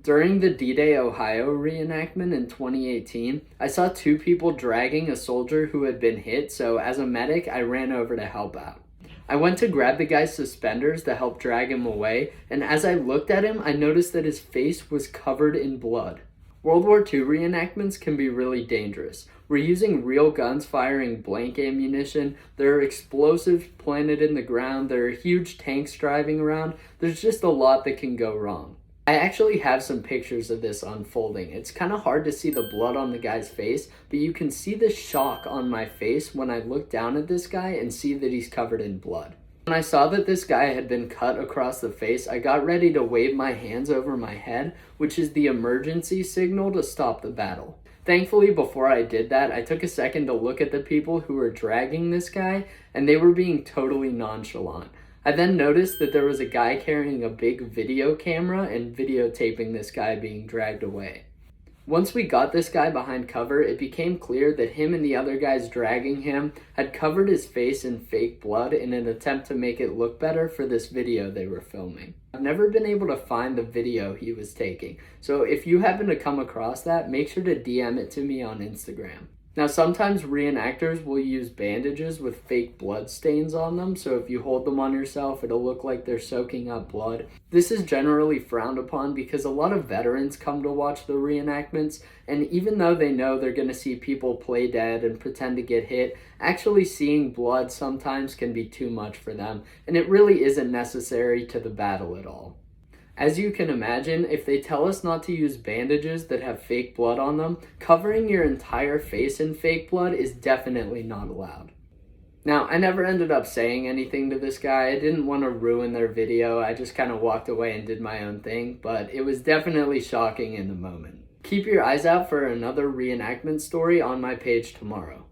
During the D-Day Ohio reenactment in 2018, I saw two people dragging a soldier who had been hit, so as a medic, I ran over to help out. I went to grab the guy's suspenders to help drag him away, and as I looked at him, I noticed that his face was covered in blood. World War II reenactments can be really dangerous. We're using real guns firing blank ammunition, there are explosives planted in the ground, there are huge tanks driving around, there's just a lot that can go wrong. I actually have some pictures of this unfolding. It's kind of hard to see the blood on the guy's face, but you can see the shock on my face when I look down at this guy and see that he's covered in blood. When I saw that this guy had been cut across the face, I got ready to wave my hands over my head, which is the emergency signal to stop the battle. Thankfully, before I did that, I took a second to look at the people who were dragging this guy, and they were being totally nonchalant. I then noticed that there was a guy carrying a big video camera and videotaping this guy being dragged away. Once we got this guy behind cover, it became clear that him and the other guys dragging him had covered his face in fake blood in an attempt to make it look better for this video they were filming. I've never been able to find the video he was taking, so if you happen to come across that, make sure to DM it to me on Instagram. Now, sometimes reenactors will use bandages with fake blood stains on them, so if you hold them on yourself, it'll look like they're soaking up blood. This is generally frowned upon because a lot of veterans come to watch the reenactments, and even though they know they're going to see people play dead and pretend to get hit, actually seeing blood sometimes can be too much for them, and it really isn't necessary to the battle at all. As you can imagine, if they tell us not to use bandages that have fake blood on them, covering your entire face in fake blood is definitely not allowed. Now, I never ended up saying anything to this guy. I didn't want to ruin their video. I just kind of walked away and did my own thing, but it was definitely shocking in the moment. Keep your eyes out for another reenactment story on my page tomorrow.